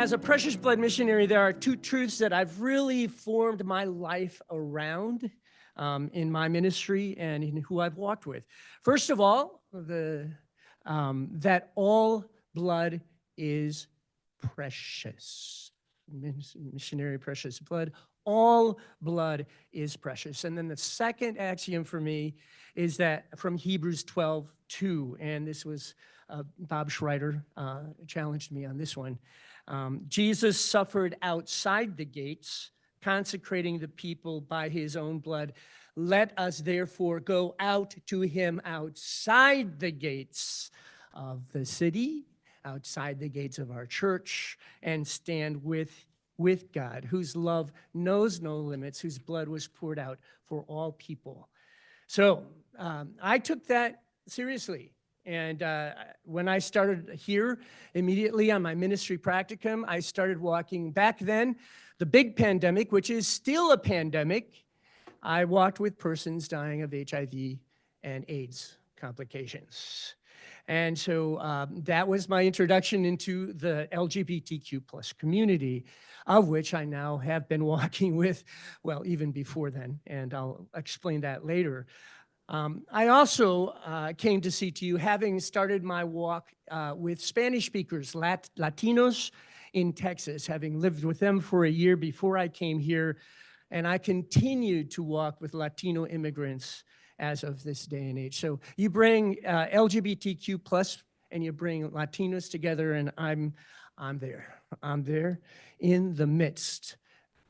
as a precious blood missionary, there are two truths that I've really formed my life around in my ministry and in who I've walked with. First of all, that all blood is precious. Missionary precious blood. All blood is precious. And then the second axiom for me is that from Hebrews 12:2, and this was Bob Schreiter challenged me on this one. Jesus suffered outside the gates, consecrating the people by his own blood. Let us therefore go out to him outside the gates of the city, outside the gates of our church, and stand with God, whose love knows no limits, whose blood was poured out for all people. So I took that seriously. And when I started here, immediately on my ministry practicum, I started walking. Back then, the big pandemic, which is still a pandemic, I walked with persons dying of HIV and AIDS complications. And so that was my introduction into the LGBTQ plus community, of which I now have been walking with, well, even before then, and I'll explain that later. I also came to CTU having started my walk with Spanish speakers, Latinos in Texas, having lived with them for a year before I came here. And I continued to walk with Latino immigrants as of this day and age. So you bring LGBTQ plus and you bring Latinos together, and I'm there. I'm there in the midst.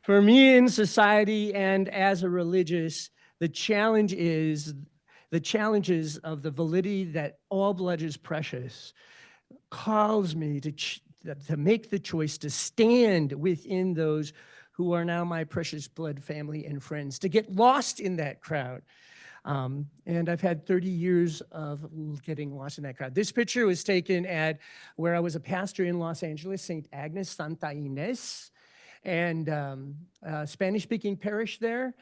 For me in society and as a religious, the challenges of the validity that all blood is precious calls me to make the choice to stand within those who are now my precious blood family and friends, to get lost in that crowd. And I've had 30 years of getting lost in that crowd. This picture was taken at where I was a pastor in Los Angeles, St. Agnes, Santa Ynez, and Spanish-speaking parish there.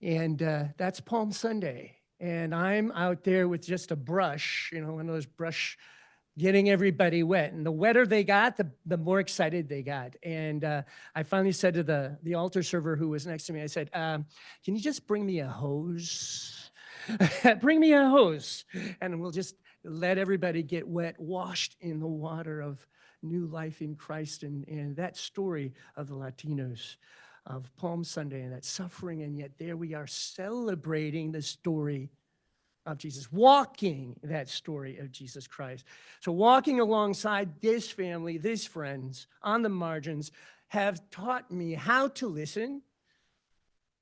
And that's Palm Sunday. And I'm out there with just a brush, you know, one of those brush, getting everybody wet. And the wetter they got, the more excited they got. And I finally said to the altar server who was next to me, I said, can you just bring me a hose? Bring me a hose. And we'll just let everybody get wet, washed in the water of new life in Christ. And that story of the Latinos of Palm Sunday and that suffering, and yet there we are celebrating the story of Jesus, walking that story of Jesus Christ. So walking alongside this family, these friends on the margins have taught me how to listen,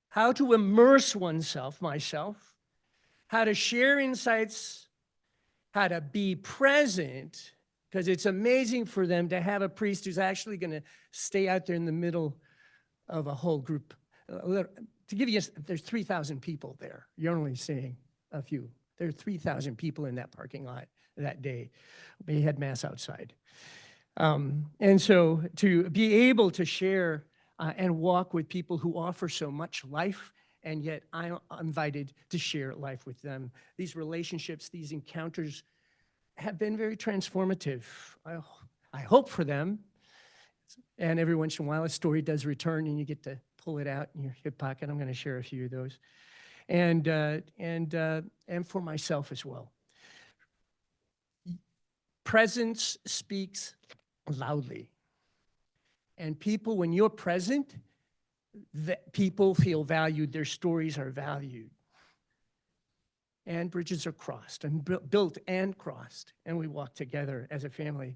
how to immerse oneself, myself, how to share insights, how to be present, because it's amazing for them to have a priest who's actually going to stay out there in the middle of a whole group. To give you, there's 3,000 people there. You're only seeing a few. There are 3,000 people in that parking lot that day. We had mass outside. And so to be able to share and walk with people who offer so much life, and yet I'm invited to share life with them. These relationships, these encounters have been very transformative. I hope for them. And every once in a while, a story does return, and you get to pull it out in your hip pocket. I'm going to share a few of those, and for myself as well. Presence speaks loudly, and people, when you're present, people feel valued. Their stories are valued, and bridges are crossed, and built and crossed, and we walk together as a family.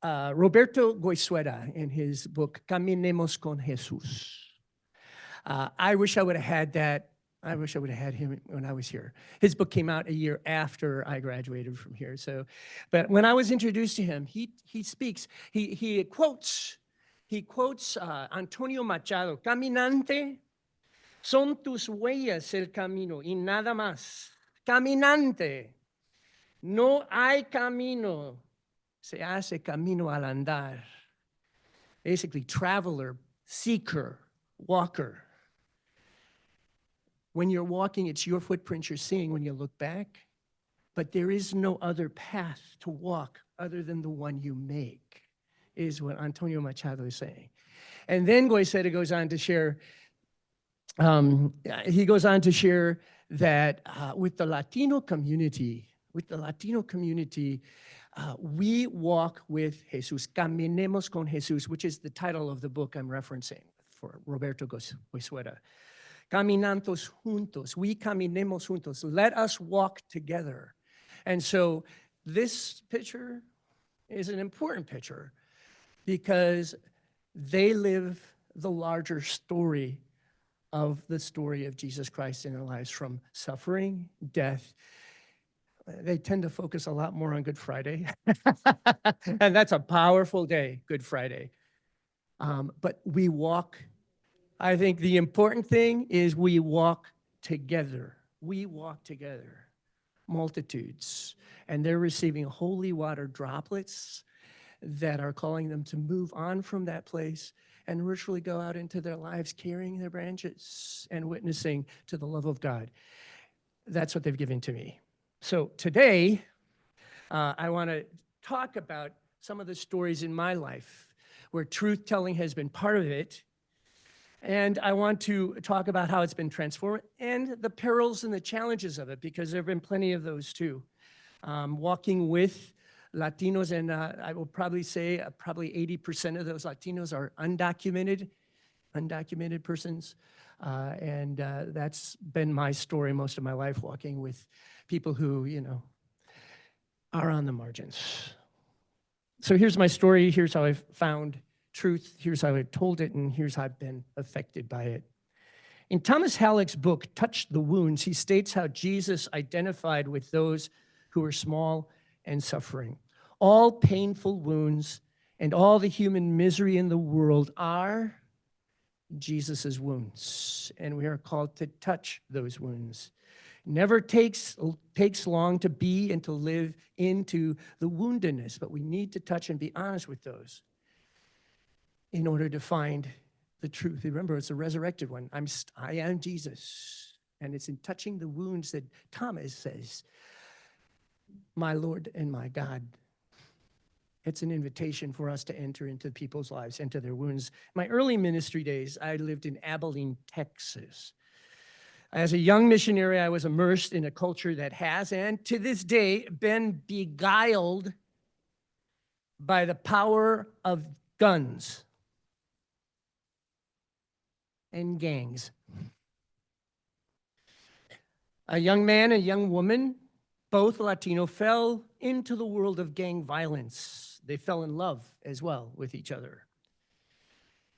Roberto Goizueta, in his book, Caminemos con Jesús. I wish I would have had that. I wish I would have had him when I was here. His book came out a year after I graduated from here. So, but when I was introduced to him, he speaks, he quotes Antonio Machado, Caminante, son tus huellas el camino y nada más. Caminante, no hay camino. Se hace camino al andar. Basically, traveler, seeker, walker. When you're walking, it's your footprints you're seeing when you look back, but there is no other path to walk other than the one you make, is what Antonio Machado is saying. And then Goizueta goes on to share, that with the Latino community, we walk with Jesus, caminemos con Jesus, which is the title of the book I'm referencing for Roberto Goizueta. Caminantos juntos, we caminemos juntos, let us walk together. And so this picture is an important picture because they live the larger story of the story of Jesus Christ in their lives, from suffering, death. They tend to focus a lot more on Good Friday. And that's a powerful day, Good Friday. But we walk, I think the important thing is we walk together. We walk together, multitudes. And they're receiving holy water droplets that are calling them to move on from that place and literally go out into their lives carrying their branches and witnessing to the love of God. That's what they've given to me. So today, I want to talk about some of the stories in my life where truth-telling has been part of it. And I want to talk about how it's been transformed and the perils and the challenges of it, because there have been plenty of those too. Walking with Latinos, and I will probably say probably 80% of those Latinos are undocumented persons. And that's been my story most of my life, walking with people who, are on the margins. So here's my story. Here's how I've found truth. Here's how I told it, and here's how I've been affected by it. In Thomas Halleck's book, Touch the Wounds, he states how Jesus identified with those who were small and suffering. All painful wounds and all the human misery in the world are Jesus's wounds, and we are called to touch those wounds. Never takes long to be and to live into the woundedness, but we need to touch and be honest with those in order to find the truth. Remember, it's a resurrected one. I am Jesus, and it's in touching the wounds that Thomas says, my Lord and my God. It's an invitation for us to enter into people's lives, into their wounds. My early ministry days, I lived in Abilene, Texas. As a young missionary, I was immersed in a culture that has, and to this day, been beguiled by the power of guns and gangs. A young man, a young woman, both Latino, fell into the world of gang violence. They fell in love as well with each other.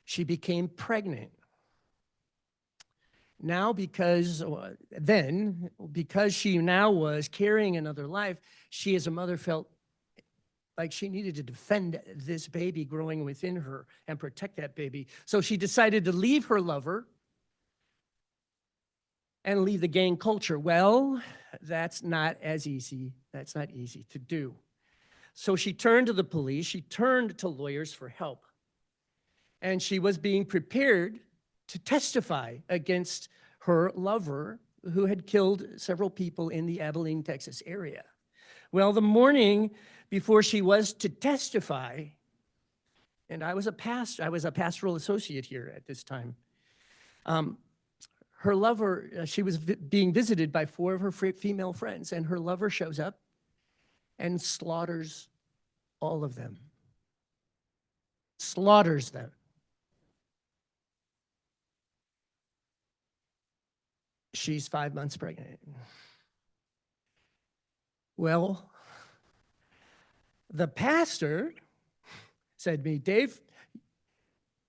She became pregnant. Now, because she now was carrying another life, she as a mother felt like she needed to defend this baby growing within her and protect that baby. So she decided to leave her lover and leave the gang culture. Well, that's not as easy. That's not easy to do. So she turned to the police. She turned to lawyers for help. And she was being prepared to testify against her lover, who had killed several people in the Abilene, Texas area. Well, the morning before she was to testify, and I was a pastoral associate here at this time, her lover, she was being visited by 4 of her female friends, and her lover shows up and slaughters all of them. Slaughters them. She's 5 months pregnant. Well, the pastor said to me, Dave,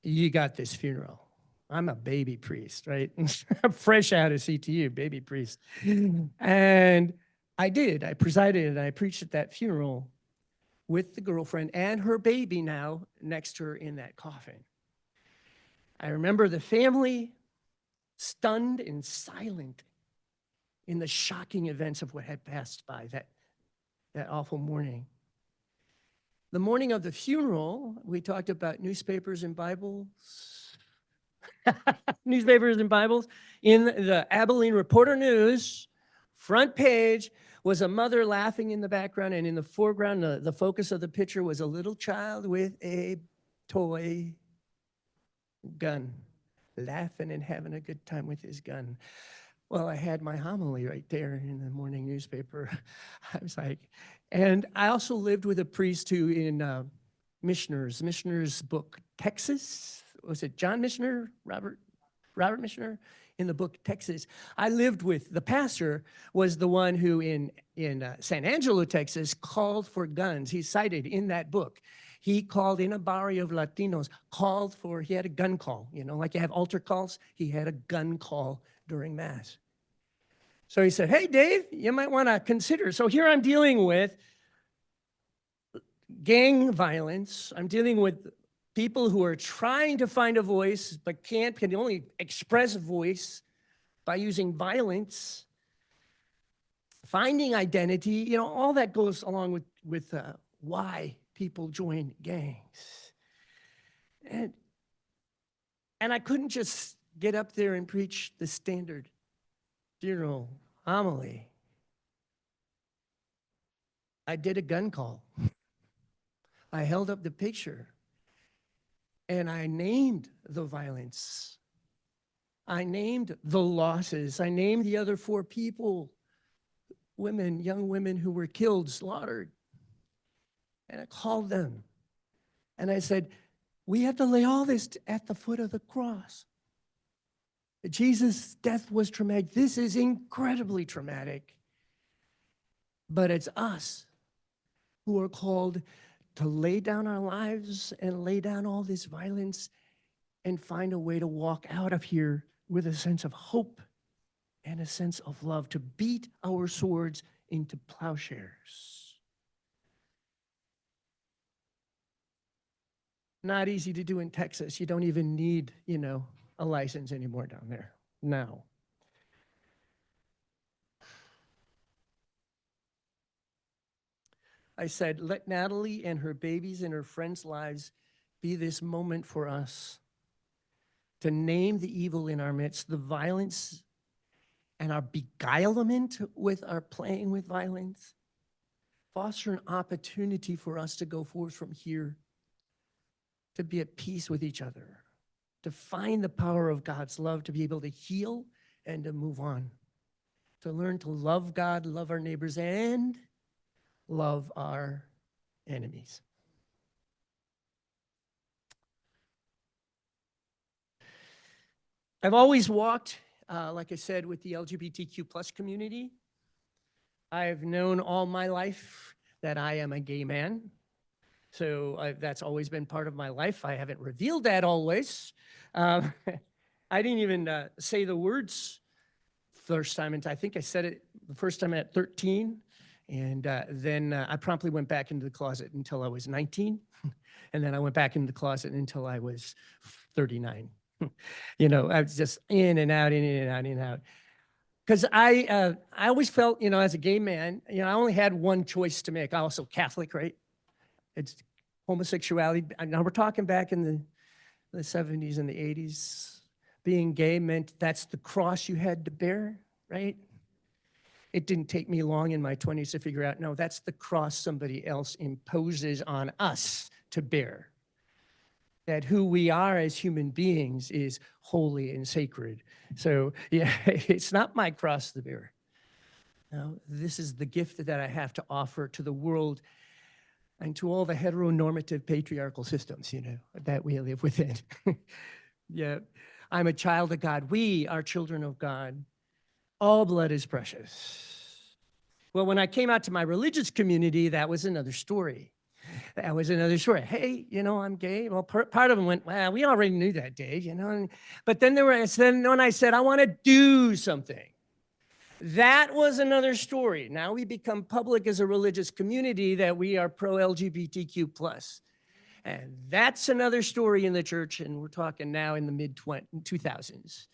you got this funeral. I'm a baby priest, right? I'm fresh out of CTU, baby priest. And I did. I presided and I preached at that funeral with the girlfriend and her baby now next to her in that coffin. I remember the family stunned and silent in the shocking events of what had passed by that awful morning. The morning of the funeral, we talked about newspapers and Bibles. Newspapers and Bibles. In the Abilene Reporter News, front page was a mother laughing in the background, and in the foreground, the focus of the picture was a little child with a toy gun, laughing and having a good time with his gun. Well, I had my homily right there in the morning newspaper. I was like, and I also lived with a priest who in Missioner's book, Texas. Was it John Missioner? Robert Missioner? In the book, Texas. I lived with, the pastor was the one who in San Angelo, Texas, called for guns. He's cited in that book. He called in a barrio of Latinos, he had a gun call, you know, like you have altar calls. He had a gun call during Mass. So he said, hey, Dave, you might want to consider. So here I'm dealing with gang violence. I'm dealing with people who are trying to find a voice but can only express a voice by using violence, finding identity, you know, all that goes along with why people join gangs. And I couldn't just get up there and preach the standard funeral homily. I did a gun call. I held up the picture and I named the violence. I named the losses. I named the other 4 people, young women who were killed, slaughtered. And I called them. And I said, we have to lay all this at the foot of the cross. Jesus' death was traumatic. This is incredibly traumatic. But it's us who are called to lay down our lives and lay down all this violence and find a way to walk out of here with a sense of hope and a sense of love, to beat our swords into plowshares. Not easy to do in Texas. You don't even need, you know, a license anymore down there now. I said, let Natalie and her babies and her friends' lives be this moment for us to name the evil in our midst, the violence and our beguilement with our playing with violence, foster an opportunity for us to go forth from here, to be at peace with each other, to find the power of God's love, to be able to heal and to move on, to learn to love God, love our neighbors, and love our enemies. I've always walked, like I said, with the LGBTQ plus community. I've known all my life that I am a gay man. So that's always been part of my life. I haven't revealed that always. I didn't even say the words first time. And I think I said it the first time at 13. And then I promptly went back into the closet until I was 19. And then I went back into the closet until I was 39. You know, I was just in and out, in and out, in and out. Because I always felt, you know, as a gay man, you know, I only had one choice to make. I'm also Catholic, right? It's homosexuality. Now we're talking back in the 70s and the 80s. Being gay meant that's the cross you had to bear, right? It didn't take me long in my 20s to figure out, no, that's the cross somebody else imposes on us to bear. That who we are as human beings is holy and sacred. So yeah, it's not my cross to bear. No, this is the gift that I have to offer to the world and to all the heteronormative patriarchal systems, you know, that we live within. Yeah, I'm a child of God. We are children of God. All blood is precious. Well, when I came out to my religious community, that was another story. That was another story. Hey, you know, I'm gay. Well, part of them went, well, we already knew that, Dave, you know. But then when I said, I want to do something, that was another story. Now we become public as a religious community that we are pro-LGBTQ plus. And that's another story in the church, and we're talking now in the mid-2000s,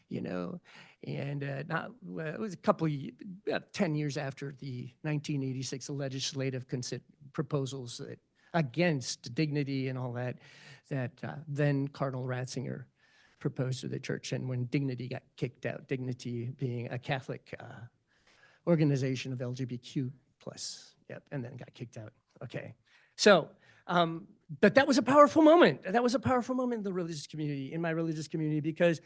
you know. And it was a couple of 10 years after the 1986 legislative proposals that, against dignity and all that, then Cardinal Ratzinger proposed to the church. And when dignity got kicked out, dignity being a Catholic organization of LGBTQ plus. Yep, and then got kicked out. Okay, so, but that was a powerful moment. That was a powerful moment in the religious community, in my religious community, because,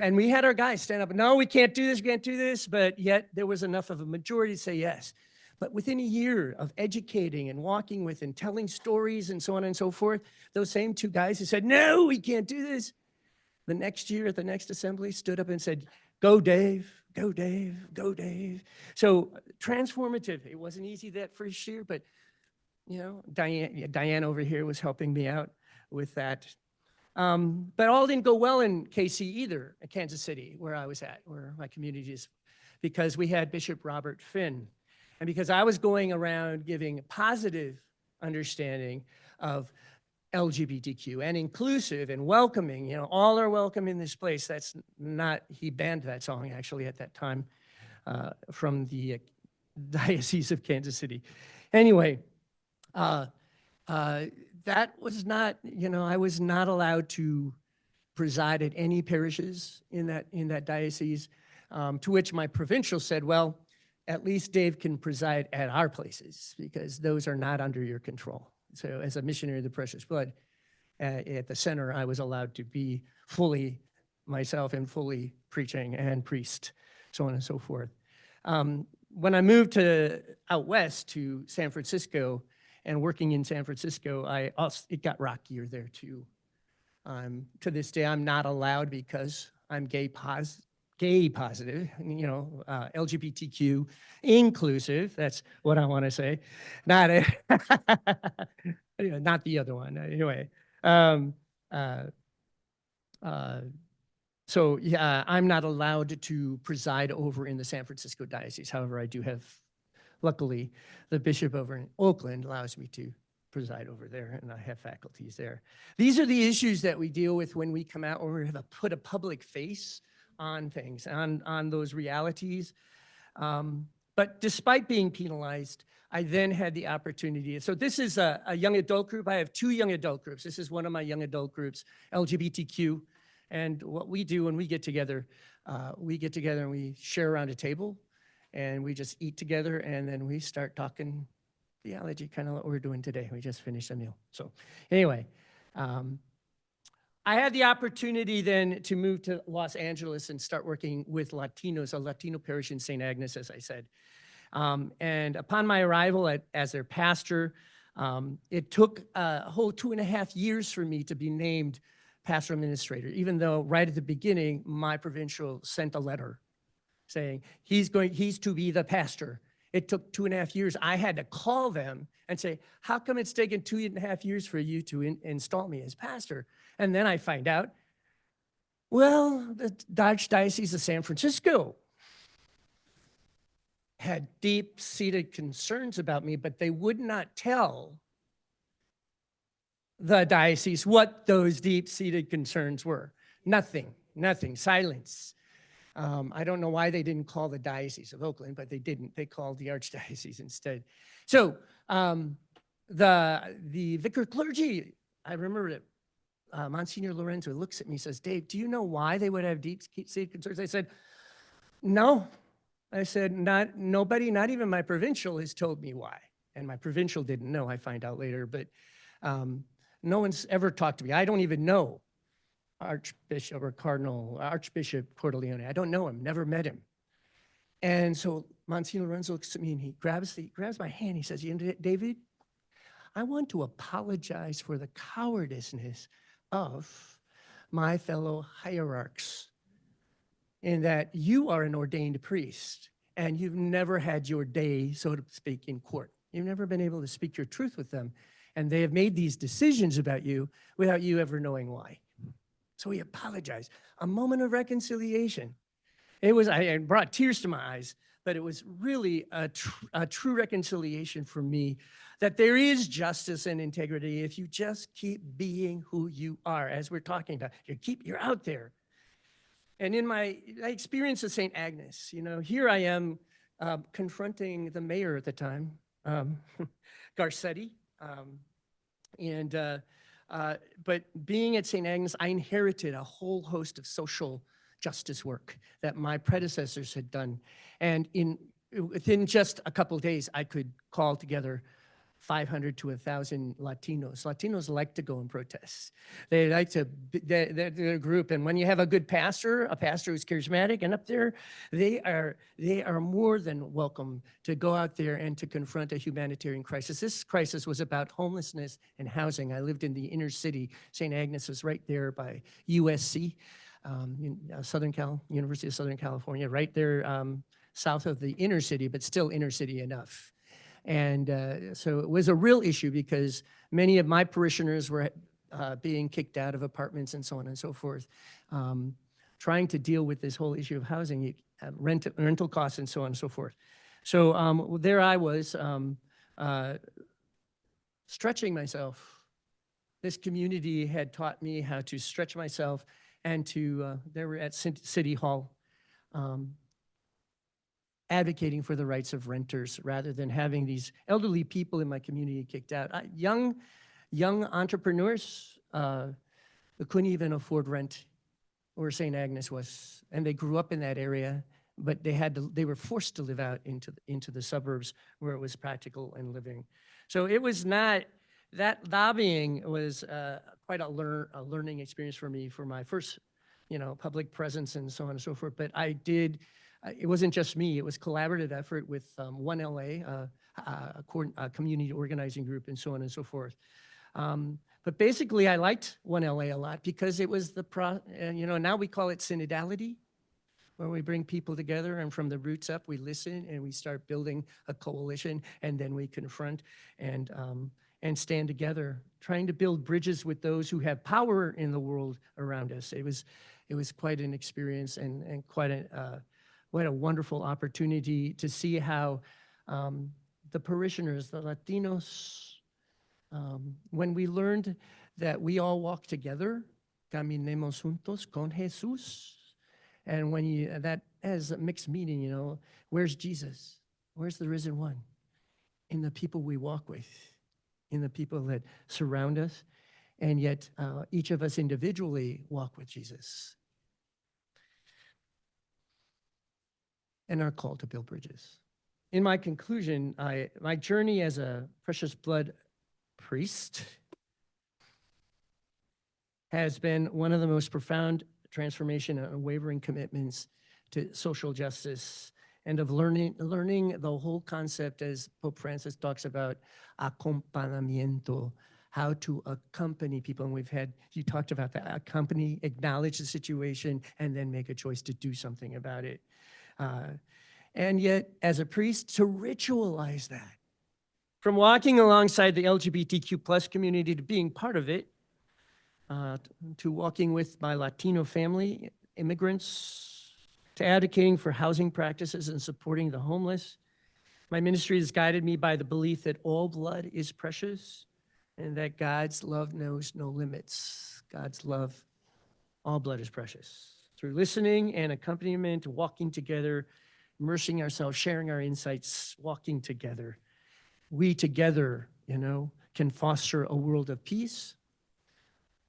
and we had our guys stand up, no, we can't do this, we can't do this, but yet there was enough of a majority to say yes. But within a year of educating and walking with and telling stories and so on and so forth, those same two guys who said, no, we can't do this, the next year at the next assembly stood up and said, go Dave, go Dave, go Dave. So transformative, it wasn't easy that first year, but you know, Diane over here was helping me out with that. But all didn't go well in KC either, in Kansas City, where I was at, where my community is, because we had Bishop Robert Finn. And because I was going around giving positive understanding of LGBTQ and inclusive and welcoming, you know, all are welcome in this place. That's not, he banned that song actually at that time from the Diocese of Kansas City. Anyway, that was not, you know, I was not allowed to preside at any parishes in that diocese, to which my provincial said, well, at least Dave can preside at our places because those are not under your control. So as a missionary of the precious blood at the center, I was allowed to be fully myself and fully preaching and priest, so on and so forth. When I moved out west to San Francisco and working in San Francisco, it got rockier there too. To this day, I'm not allowed because I'm gay positive, you know, LGBTQ inclusive. That's what I want to say. Not not the other one. Anyway, so yeah, I'm not allowed to preside over in the San Francisco diocese. However, I do have, luckily, the bishop over in Oakland allows me to preside over there, and I have faculties there. These are the issues that we deal with when we come out, or we have to put a public face on things, on those realities. But despite being penalized, I then had the opportunity. So this is a young adult group. I have 2 young adult groups. This is one of my young adult groups, LGBTQ. And what we do when we get together and we share around a table and we just eat together and then we start talking theology, kind of what we're doing today. We just finished a meal. So anyway, I had the opportunity then to move to Los Angeles and start working with Latinos, a Latino parish in St. Agnes, as I said. And upon my arrival as their pastor, it took a whole 2.5 years for me to be named pastor administrator, even though right at the beginning, my provincial sent a letter saying, he's to be the pastor. It took 2.5 years. I had to call them and say, how come it's taken 2.5 years for you to install me as pastor? And then I find out, well, the Archdiocese of San Francisco had deep-seated concerns about me, but they would not tell the diocese what those deep-seated concerns were. Nothing, silence. I don't know why they didn't call the Diocese of Oakland, but they didn't. They called the Archdiocese instead. So the vicar clergy, I remember it, Monsignor Lorenzo looks at me and says, Dave, do you know why they would have deep-seated concerns? I said, no. I said, nobody, not even my provincial has told me why. And my provincial didn't know, I find out later, but no one's ever talked to me. I don't even know Archbishop Cordileone. I don't know him, never met him. And so Monsignor Lorenzo looks at me and he grabs my hand. He says, David, I want to apologize for the cowardiceness of my fellow hierarchs in that you are an ordained priest and you've never had your day, so to speak, in court. You've never been able to speak your truth with them. And they have made these decisions about you without you ever knowing why. So he apologized. A moment of reconciliation. It brought tears to my eyes, but it was really a true reconciliation for me that there is justice and integrity if you just keep being who you are, as we're talking about. You're out there. And in my experience at St. Agnes, you know, here I am confronting the mayor at the time, Garcetti, but being at St. Agnes, I inherited a whole host of social justice work that my predecessors had done. And in within just a couple of days, I could call together 500 to 1,000 Latinos. Latinos like to go and protest. They like to, they're a group. And when you have a good pastor, a pastor who's charismatic and up there, they are more than welcome to go out there and to confront a humanitarian crisis. This crisis was about homelessness and housing. I lived in the inner city. St. Agnes was right there by USC, University of Southern California, right there south of the inner city, but still inner city enough. And so it was a real issue because many of my parishioners were being kicked out of apartments and so on and so forth, trying to deal with this whole issue of housing, rental costs and so on and so forth. So there I was stretching myself. This community had taught me how to stretch myself and to, they were at City Hall, advocating for the rights of renters rather than having these elderly people in my community kicked out. Young entrepreneurs who couldn't even afford rent where St. Agnes was, and they grew up in that area, but they were forced to live out into the suburbs where it was practical and living. So it was not, that lobbying was quite a learning experience for me for my first, public presence and so on and so forth. But I did. It wasn't just me, it was collaborative effort with One LA, a community organizing group and so on and so forth. But basically I liked One LA a lot because it was now we call it synodality, where we bring people together and from the roots up, we listen and we start building a coalition and then we confront and stand together, trying to build bridges with those who have power in the world around us. It was quite an experience and quite a wonderful opportunity to see how the parishioners, the Latinos, when we learned that we all walk together, caminemos juntos con Jesús, and when that has a mixed meaning, where's Jesus? Where's the risen one? In the people we walk with, in the people that surround us, and yet each of us individually walk with Jesus. And are called to build bridges. In my conclusion, my journey as a precious blood priest has been one of the most profound transformation and unwavering commitments to social justice and of learning the whole concept, as Pope Francis talks about, acompañamiento, how to accompany people. And you talked about that, accompany, acknowledge the situation, and then make a choice to do something about it. And yet, as a priest, to ritualize that. From walking alongside the LGBTQ plus community to being part of it, to walking with my Latino family, immigrants, to advocating for housing practices and supporting the homeless. My ministry has guided me by the belief that all blood is precious and that God's love knows no limits. God's love, all blood is precious. Through listening and accompaniment, walking together, immersing ourselves, sharing our insights, walking together. We together, can foster a world of peace,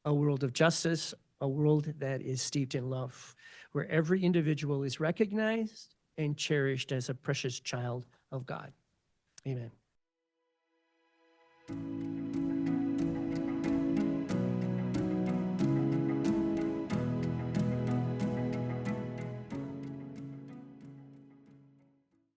a world of justice, a world that is steeped in love, where every individual is recognized and cherished as a precious child of God. Amen.